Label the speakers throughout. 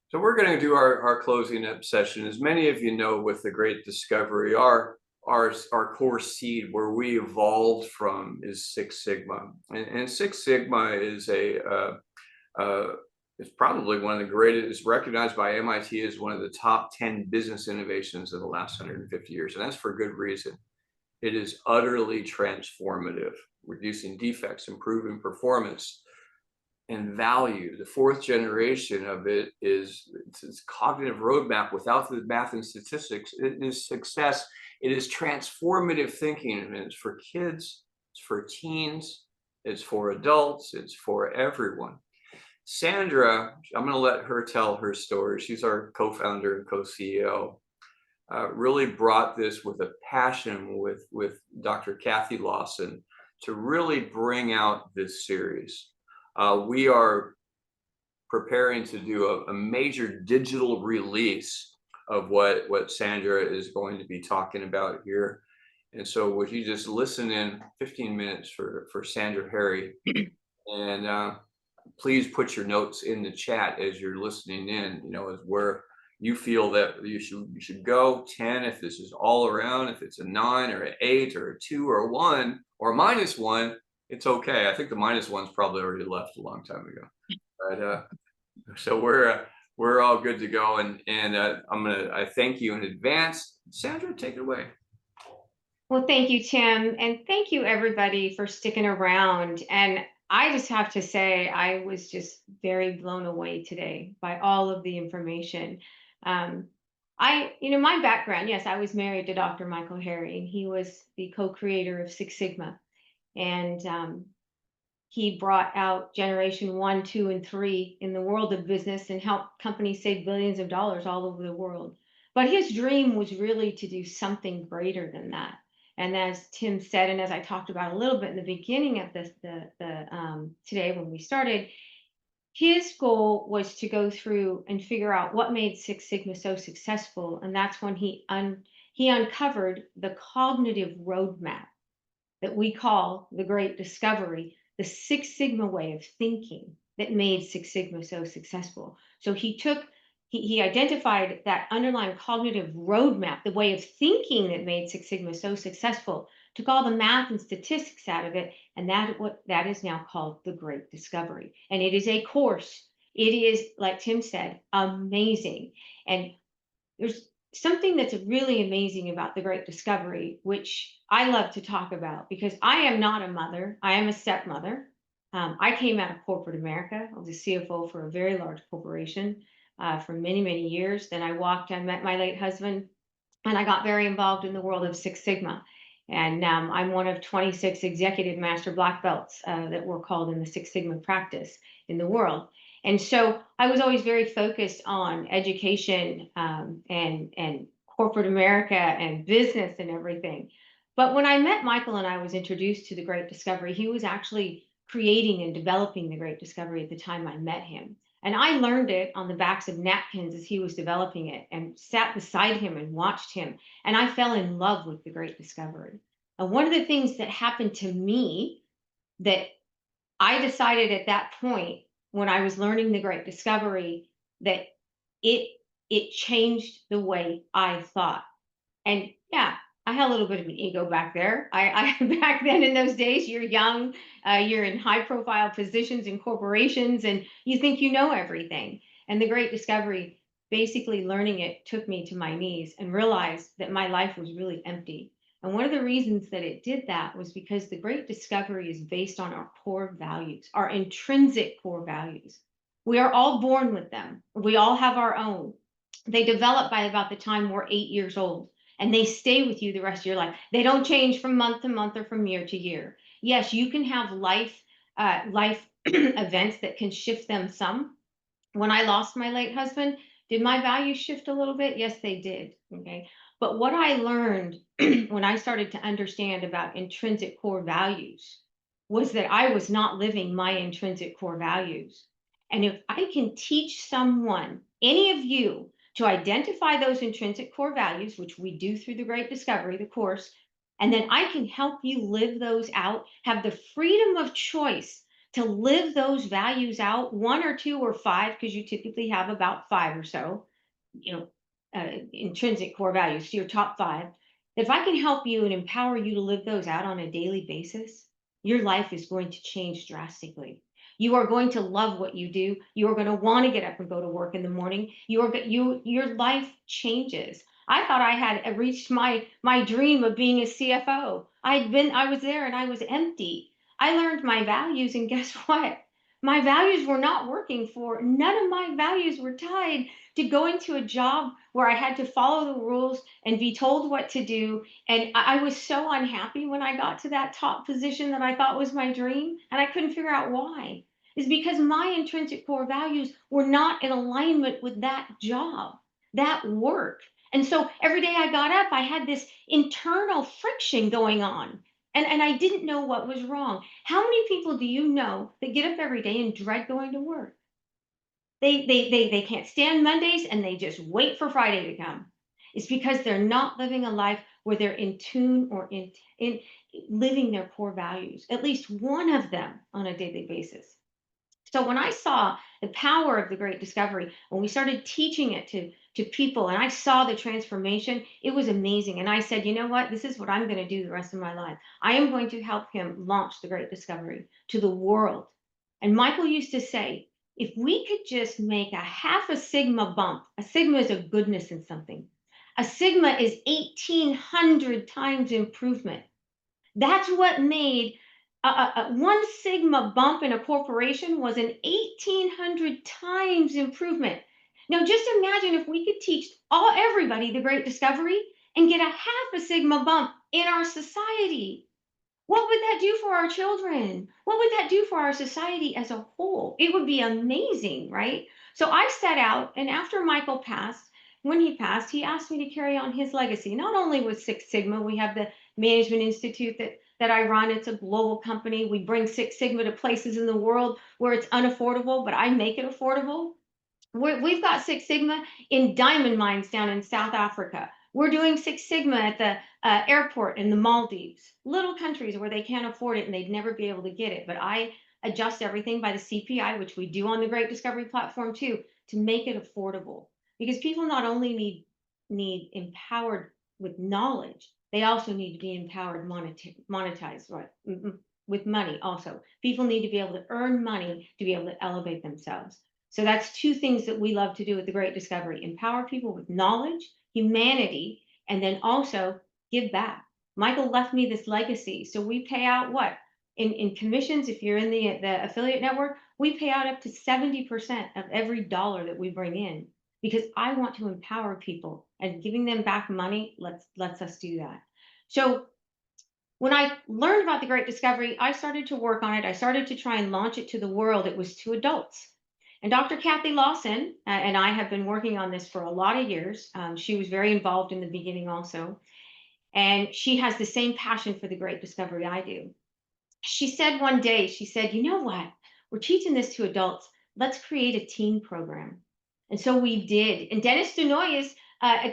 Speaker 1: So we're going to do our closing up session. As many of you know, with the Great Discovery, our core seed where we evolved from is Six Sigma, and Six Sigma is it's probably one of the greatest. It's recognized by MIT as one of the top 10 business innovations of the last 150 years, and that's for good reason. It is utterly transformative, reducing defects, improving performance and value. The fourth generation of it is it's cognitive roadmap without the math and statistics. It is success. It is transformative thinking, and it's for kids, it's for teens, it's for adults, it's for everyone. Sandra, I'm going to let her tell her story. She's our co-founder and co-CEO. Really brought this with a passion with Dr. Kathy Lawson to really bring out this series. We are preparing to do a major digital release of what Sandra is going to be talking about here. And so would you just listen in 15 minutes for Sandra Harry, and please put your notes in the chat as you're listening in, as where you feel that you should go. 10 if this is all around, if it's a 9 or an 8 or a 2 or a 1 or -1, it's okay. I think the -1's probably already left a long time ago. But so we're all good to go, and I thank you in advance. Sandra, take it away.
Speaker 2: Well, thank you, Tim, and thank you everybody for sticking around. And I just have to say, I was just very blown away today by all of the information. Um, my background, yes, I was married to Dr. Michael Harry, and he was the co-creator of Six Sigma. And he brought out generation one, two, and three in the world of business and helped companies save billions of dollars all over the world. But his dream was really to do something greater than that. And as Tim said, and as I talked about a little bit in the beginning of this, today when we started, his goal was to go through and figure out what made Six Sigma so successful, and that's when he uncovered the cognitive roadmap that we call the Great Discovery, the Six Sigma way of thinking that made Six Sigma so successful. So he identified that underlying cognitive roadmap, the way of thinking that made Six Sigma so successful, took all the math and statistics out of it, and that is now called the Great Discovery. And it is a course. It is, like Tim said, amazing. And there's something that's really amazing about the Great Discovery, which I love to talk about because I am not a mother, I am a stepmother. I came out of corporate America. I was a CFO for a very large corporation for many, many years. Then I met my late husband, and I got very involved in the world of Six Sigma. And I'm one of 26 executive master black belts that were called in the Six Sigma practice in the world. And so I was always very focused on education and corporate America and business and everything. But when I met Michael and I was introduced to the Great Discovery, he was actually creating and developing the Great Discovery at the time I met him. And I learned it on the backs of napkins as he was developing it and sat beside him and watched him. And I fell in love with the Great Discovery. And one of the things that happened to me that I decided at that point when I was learning the Great Discovery that it it changed the way I thought. And yeah, I had a little bit of an ego back there. I back then in those days, you're young, you're in high profile positions in corporations, and you think you know everything. And the Great Discovery, basically learning it, took me to my knees and realized that my life was really empty. And one of the reasons that it did that was because the Great Discovery is based on our core values, our intrinsic core values. We are all born with them. We all have our own. They develop by about the time we're 8 years old, and they stay with you the rest of your life. They don't change from month to month or from year to year. Yes, you can have life events that can shift them some. When I lost my late husband, did my values shift a little bit? Yes, they did. Okay. But what I learned when I started to understand about intrinsic core values was that I was not living my intrinsic core values. And if I can teach someone, any of you, to identify those intrinsic core values, which we do through the Great Discovery, the course, and then I can help you live those out, have the freedom of choice to live those values out, one or two or five, because you typically have about five or so, you know, intrinsic core values, to your top five. If I can help you and empower you to live those out on a daily basis, your life is going to change drastically. You are going to love what you do. You are going to want to get up and go to work in the morning. Your life changes. I thought I had reached my dream of being a CFO. I was there and I was empty. I learned my values, and guess what? My values were not working for, none of my values were tied to going to a job where I had to follow the rules and be told what to do. And I was so unhappy when I got to that top position that I thought was my dream. And I couldn't figure out why. It's because my intrinsic core values were not in alignment with that job, that work. And so every day I got up, I had this internal friction going on. And I didn't know what was wrong. How many people do you know that get up every day and dread going to work? They can't stand Mondays and they just wait for Friday to come. It's because they're not living a life where they're in tune or in living their core values, at least one of them on a daily basis. So when I saw the power of the Great Discovery, when we started teaching it to people, and I saw the transformation, it was amazing. And I said, you know what? This is what I'm going to do the rest of my life. I am going to help him launch the Great Discovery to the world. And Michael used to say, if we could just make a half a sigma bump, a sigma is a goodness in something. A sigma is 1,800 times improvement. That's what made one sigma bump in a corporation was an 1,800 times improvement. Now, just imagine if we could teach everybody the Great Discovery and get a half a sigma bump in our society. What would that do for our children? What would that do for our society as a whole? It would be amazing, right? So I set out, and after Michael passed, when he passed, he asked me to carry on his legacy. Not only with Six Sigma, we have the Management Institute that I run. It's a global company. We bring Six Sigma to places in the world where it's unaffordable, but I make it affordable. We've got Six Sigma in diamond mines down in South Africa. We're doing Six Sigma at the airport in the Maldives, little countries where they can't afford it and they'd never be able to get it. But I adjust everything by the CPI, which we do on the Great Discovery platform too, to make it affordable. Because people not only need empowered with knowledge, they also need to be empowered monetized, right? With money also. People need to be able to earn money to be able to elevate themselves. So that's two things that we love to do with the Great Discovery: empower people with knowledge, humanity, and then also give back. Michael left me this legacy. So we pay out what? In commissions, if you're in the affiliate network, we pay out up to 70% of every dollar that we bring in, because I want to empower people, and giving them back money lets us do that. So when I learned about the Great Discovery, I started to work on it. I started to try and launch it to the world. It was to adults. And Dr. Kathy Lawson and I have been working on this for a lot of years. She was very involved in the beginning also. And she has the same passion for the Great Discovery I do. She said one day, she said, you know what? We're teaching this to adults. Let's create a teen program. And so we did. And Dennis Denoy's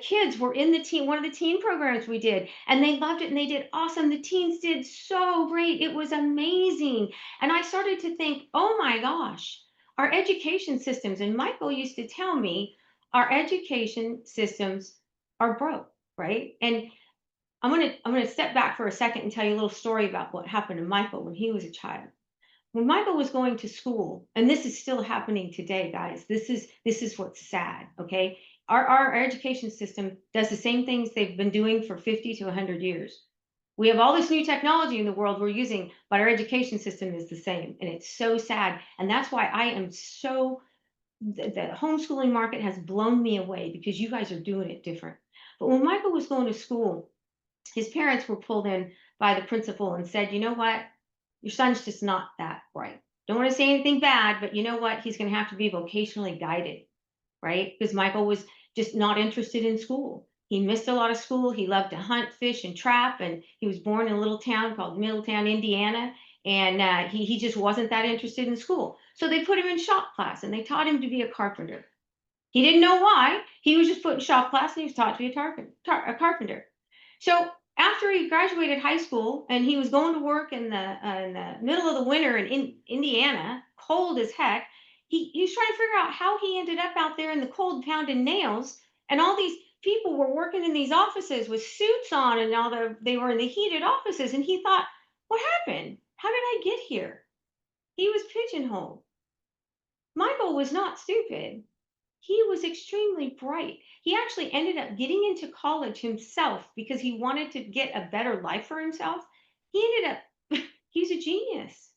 Speaker 2: kids were in the teen, one of the teen programs we did, and they loved it and they did awesome. The teens did so great. It was amazing. And I started to think, oh my gosh, our education systems, and Michael used to tell me, our education systems are broke, right? And I'm gonna step back for a second and tell you a little story about what happened to Michael when he was a child. When Michael was going to school, and this is still happening today, guys. This is what's sad. Okay, our education system does the same things they've been doing for 50 to 100 years. We have all this new technology in the world we're using, but our education system is the same, and it's so sad. And that's why I am so the homeschooling market has blown me away, because you guys are doing it different. But when Michael was going to school, his parents were pulled in by the principal and said, you know what? Your son's just not that bright. Don't want to say anything bad, but you know what? He's going to have to be vocationally guided, right? Because Michael was just not interested in school. He missed a lot of school. He loved to hunt, fish, and trap. And he was born in a little town called Middletown, Indiana. And he just wasn't that interested in school. So they put him in shop class and they taught him to be a carpenter. He didn't know why. He was just put in shop class and he was taught to be a carpenter. So After he graduated high school and he was going to work in the middle of the winter in Indiana, cold as heck, he was trying to figure out how he ended up out there in the cold pounding nails. And all these people were working in these offices with suits on, and they were in the heated offices. And he thought, what happened? How did I get here? He was pigeonholed. Michael was not stupid. He was extremely bright. He actually ended up getting into college himself because he wanted to get a better life for himself. He ended up, he's a genius.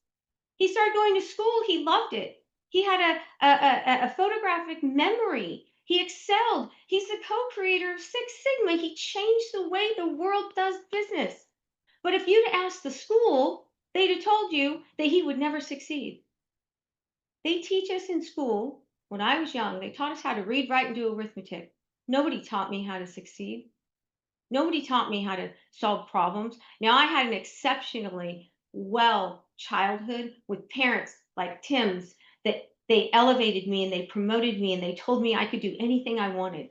Speaker 2: He started going to school. He loved it. He had a photographic memory. He excelled. He's the co creator of Six Sigma. He changed the way the world does business. But if you'd asked the school, they'd have told you that he would never succeed. They teach us in school, when I was young, they taught us how to read, write, and do arithmetic. Nobody taught me how to succeed. Nobody taught me how to solve problems. Now, I had an exceptionally well childhood with parents like Tim's that they elevated me and they promoted me and they told me I could do anything I wanted.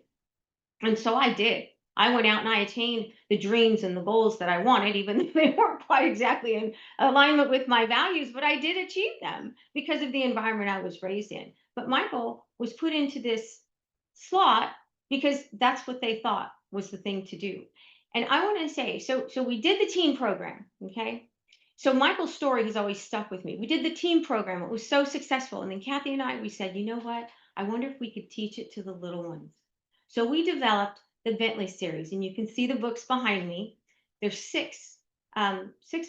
Speaker 2: And so I did. I went out and I attained the dreams and the goals that I wanted, even though they weren't quite exactly in alignment with my values, but I did achieve them because of the environment I was raised in. But Michael was put into this slot because that's what they thought was the thing to do. And I want to say, so we did the teen program, okay? So Michael's story has always stuck with me. We did the teen program. It was so successful. And then Kathy and I, we said, you know what? I wonder if we could teach it to the little ones. So we developed the Bentley series, and you can see the books behind me. There's six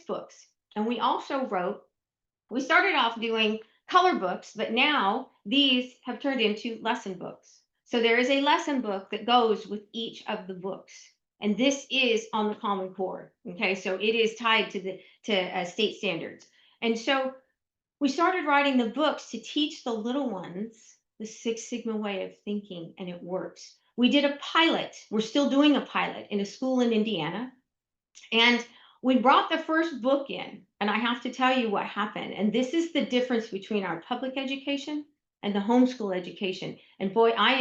Speaker 2: books, and we also wrote. We started off doing color books, but now these have turned into lesson books. So there is a lesson book that goes with each of the books, and this is on the Common Core. Okay, so it is tied to the state standards, and so we started writing the books to teach the little ones the Six Sigma way of thinking, and it works. We did a pilot. We're still doing a pilot in a school in Indiana. And we brought the first book in, and I have to tell you what happened. And this is the difference between our public education and the homeschool education. And boy, I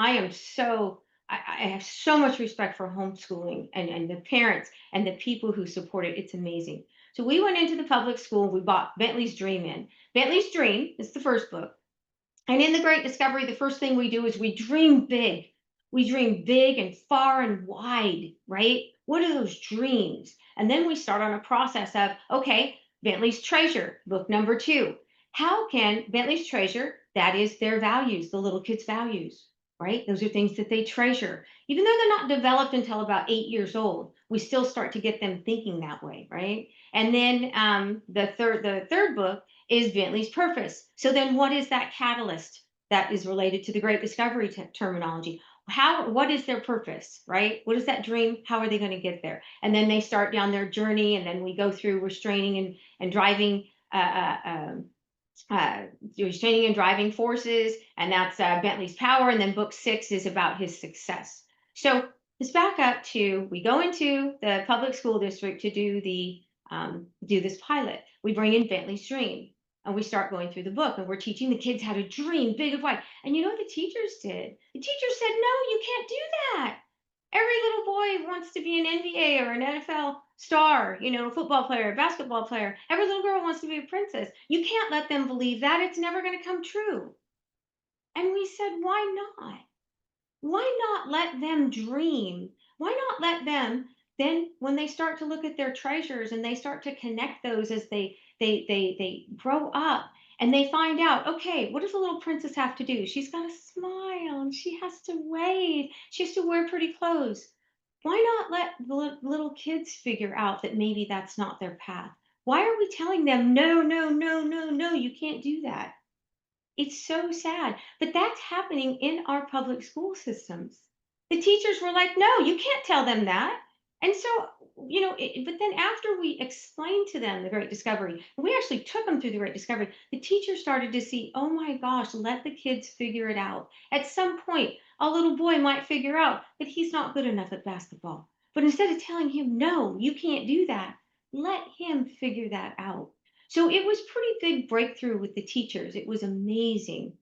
Speaker 2: have so much respect for homeschooling and the parents and the people who support it. It's amazing. So we went into the public school, we bought Bentley's Dream in. Bentley's Dream is the first book. And in the Great Discovery, the first thing we do is we dream big. We dream big and far and wide, right? What are those dreams? And then we start on a process of, okay, Bentley's Treasure, book number 2. How can Bentley's Treasure, that is their values, the little kids' values, right? Those are things that they treasure. Even though they're not developed until about 8 years old, we still start to get them thinking that way, right? And then the third book is Bentley's purpose. So then what is that catalyst that is related to the great discovery terminology? What is their purpose, right? What is that dream? How are they going to get there? And then they start down their journey, and then we go through restraining and driving uh, restraining and driving forces, and that's Bentley's power. And then book 6 is about his success. So let's back up to, we go into the public school district to do this pilot. We bring in Bentley's Dream, and we start going through the book, and we're teaching the kids how to dream big and wide. And you know what the teachers did? The teachers said, no, you can't do that. Every little boy wants to be an NBA or an NFL star, a football player, a basketball player. Every little girl wants to be a princess. You can't let them believe that. It's never going to come true. And we said, why not? Why not let them dream? Why not let them then, when they start to look at their treasures and they start to connect those as they grow up, and they find out, okay, what does a little princess have to do? She's got to smile and she has to wave. She has to wear pretty clothes. Why not let the little kids figure out that maybe that's not their path? Why are we telling them, no, no, no, no, no, you can't do that? It's so sad, but that's happening in our public school systems. The teachers were like, no, you can't tell them that. And so, but then after we explained to them the Great Discovery, we actually took them through the Great Discovery, the teachers started to see, oh my gosh, let the kids figure it out. At some point, a little boy might figure out that he's not good enough at basketball. But instead of telling him, no, you can't do that, let him figure that out. So it was pretty big breakthrough with the teachers. It was amazing.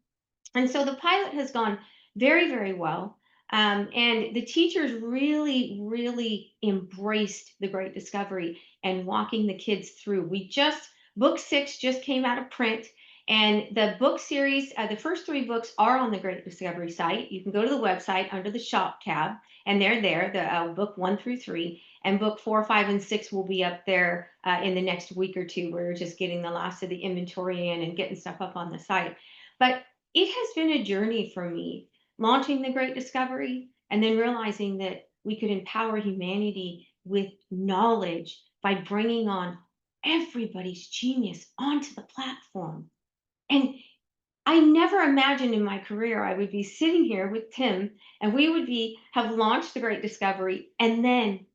Speaker 2: And so the pilot has gone very, very well. And the teachers really, really embraced the Great Discovery and walking the kids through. Book 6 just came out of print. And the book series, the first 3 books are on the Great Discovery site. You can go to the website under the shop tab, and they're there, the book 1 through 3. And book 4, 5, and 6 will be up there in the next week or two. We're just getting the last of the inventory in and getting stuff up on the site. But it has been a journey for me launching the Great Discovery and then realizing that we could empower humanity with knowledge by bringing on everybody's genius onto the platform. And I never imagined in my career I would be sitting here with Tim and we would be have launched the Great Discovery, and then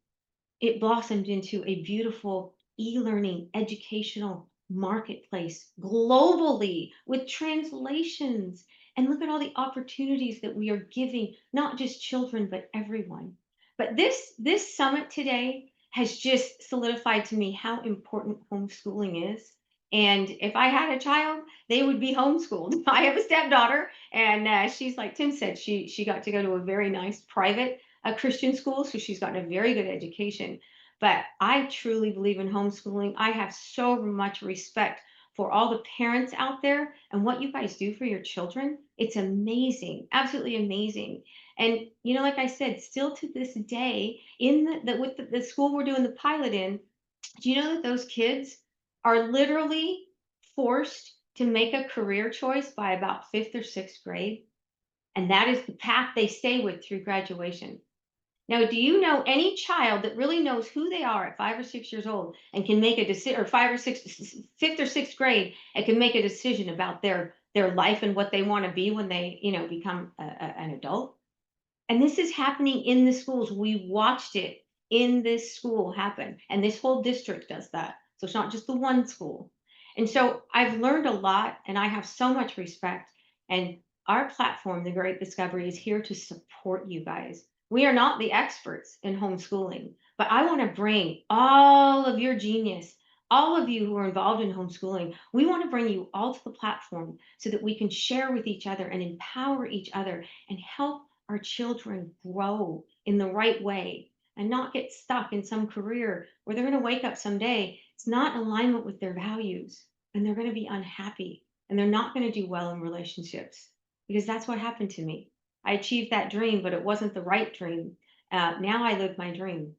Speaker 2: it blossomed into a beautiful e-learning educational marketplace globally with translations. And look at all the opportunities that we are giving, not just children, but everyone. But this summit today has just solidified to me how important homeschooling is. And if I had a child, they would be homeschooled. I have a stepdaughter, and she's like Tim said, she got to go to a very nice private a Christian school, so she's gotten a very good education. But I truly believe in homeschooling. I have so much respect for all the parents out there and what you guys do for your children. It's amazing, absolutely amazing. And like I said, still to this day, in with the school we're doing the pilot in, do you know that those kids are literally forced to make a career choice by about 5th or 6th grade? And that is the path they stay with through graduation. Now, do you know any child that really knows who they are at 5 or 6 years old and can make a decision, or 5 or 6, 5th or 6th grade, and can make a decision about their life and what they want to be when they, become an adult? And this is happening in the schools. We watched it in this school happen. And this whole district does that. So it's not just the one school. And so I've learned a lot and I have so much respect. And our platform, The Great Discovery, is here to support you guys. We are not the experts in homeschooling, but I want to bring all of your genius, all of you who are involved in homeschooling. We want to bring you all to the platform so that we can share with each other and empower each other and help our children grow in the right way and not get stuck in some career where they're going to wake up someday, it's not in alignment with their values, and they're going to be unhappy and they're not going to do well in relationships, because that's what happened to me. I achieved that dream, but it wasn't the right dream. Now I live my dream.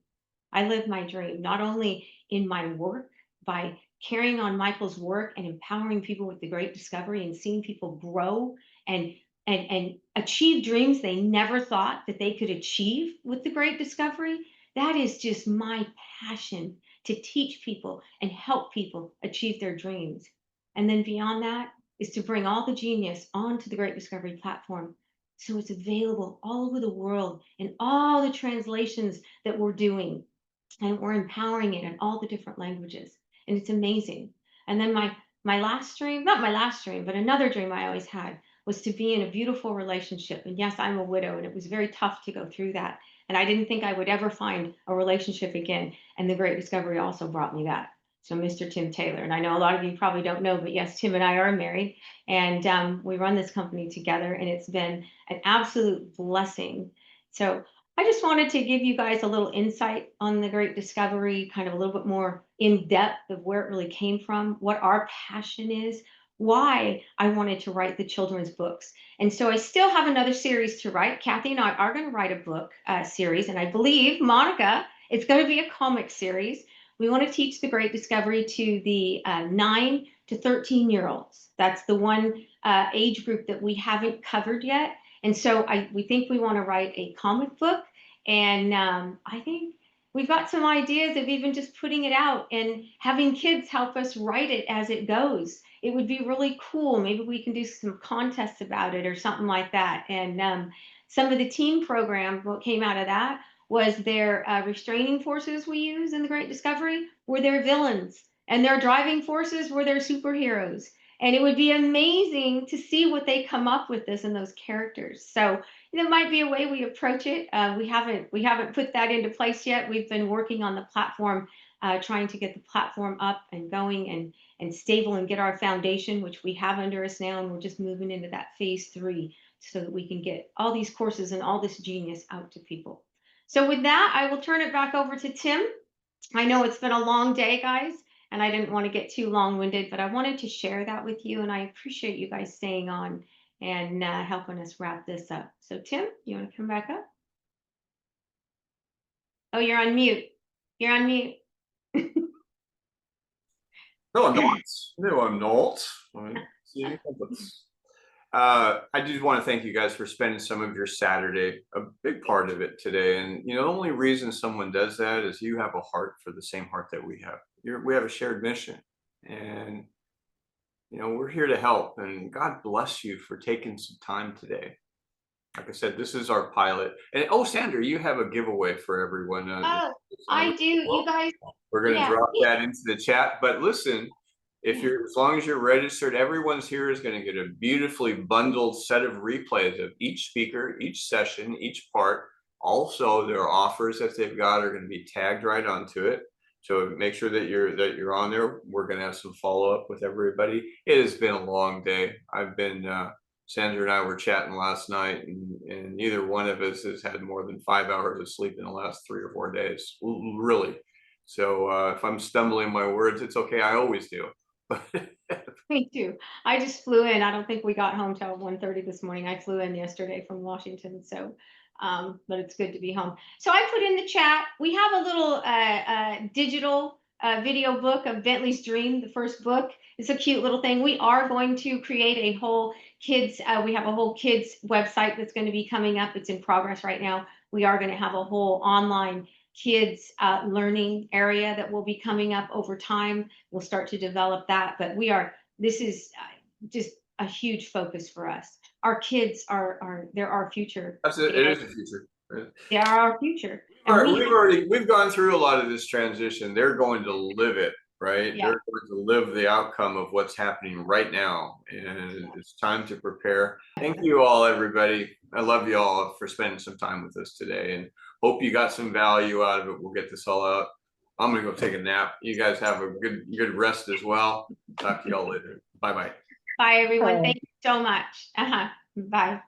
Speaker 2: I live my dream, not only in my work by carrying on Michael's work and empowering people with the Great Discovery and seeing people grow and and achieve dreams they never thought that they could achieve with the Great Discovery. That is just my passion, to teach people and help people achieve their dreams. And then beyond that is to bring all the genius onto the Great Discovery platform so it's available all over the world in all the translations that we're doing, and we're empowering it in all the different languages, and it's amazing. And then my last dream, not my last dream, but another dream I always had, was to be in a beautiful relationship. And yes, I'm a widow, and it was very tough to go through that, and I didn't think I would ever find a relationship again, and the Great Discovery also brought me that. So Mr. Tim Taylor, and I know a lot of you probably don't know, but yes, Tim and I are married, and we run this company together, and it's been an absolute blessing. So I just wanted to give you guys a little insight on the Great Discovery, kind of a little bit more in depth of where it really came from, what our passion is, why I wanted to write the children's books. And so I still have another series to write. Kathy and I are going to write a book series, and I believe, Monica, it's going to be a comic series. We want to teach the Great Discovery to the 9 to 13-year-olds. That's the one age group that we haven't covered yet. And so we think we want to write a comic book. And I think we've got some ideas of even just putting it out and having kids help us write it as it goes. It would be really cool. Maybe we can do some contests about it or something like that. And some of the team program, what came out of that was their restraining forces we use in the Great Discovery were their villains, and their driving forces were their superheroes. And it would be amazing to see what they come up with this in those characters. So that might be a way we approach it. We haven't put that into place yet. We've been working on the platform, trying to get the platform up and going and stable and get our foundation, which we have under us now, and we're just moving into that phase 3 so that we can get all these courses and all this genius out to people. So with that, I will turn it back over to Tim. I know it's been a long day, guys, and I didn't want to get too long-winded, but I wanted to share that with you, and I appreciate you guys staying on and helping us wrap this up. So Tim, you want to come back up? Oh, you're on mute. You're on mute.
Speaker 1: No, I'm not. No, I'm not. I do want to thank you guys for spending some of your Saturday, a big part of it today. And the only reason someone does that is you have a heart for the same heart that we have. We have a shared mission, and we're here to help. And God bless you for taking some time today. Like I said, this is our pilot. And oh, Sandra, you have a giveaway for everyone.
Speaker 2: Oh, I do. You guys,
Speaker 1: We're going to
Speaker 2: yeah.
Speaker 1: drop that into the chat. But listen, if you're, as long as you're registered, everyone's here is going to get a beautifully bundled set of replays of each speaker, each session, each part. Also, their offers that they've got are going to be tagged right onto it. So make sure that you're on there. We're going to have some follow up with everybody. It has been a long day. I've been Sandra and I were chatting last night, and neither one of us has had more than 5 hours of sleep in the last 3 or 4 days, really. So if I'm stumbling my words, it's okay. I always do.
Speaker 2: Me too. I just flew in. I don't think we got home till 1:30 this morning. I flew in yesterday from Washington, so but it's good to be home. So I put in the chat. We have a little digital video book of Bentley's Dream, the first book. It's a cute little thing. We are going to create a whole kids. We have a whole kids website that's going to be coming up. It's in progress right now. We are going to have a whole online kids learning area that will be coming up over time. We'll start to develop that, but this is just a huge focus for us. Our kids they're our future.
Speaker 1: That's it. It is the future.
Speaker 2: They are our future.
Speaker 1: All right, we've gone through a lot of this transition. They're going to live it, right?
Speaker 2: Yeah.
Speaker 1: They're going to live the outcome of what's happening right now, and it's time to prepare. Thank you all, everybody. I love you all for spending some time with us today, and hope you got some value out of it. We'll get this all out. I'm gonna go take a nap. You guys have a good rest as well. Talk to y'all later. Bye bye.
Speaker 2: Bye everyone. Thank you so much. Bye.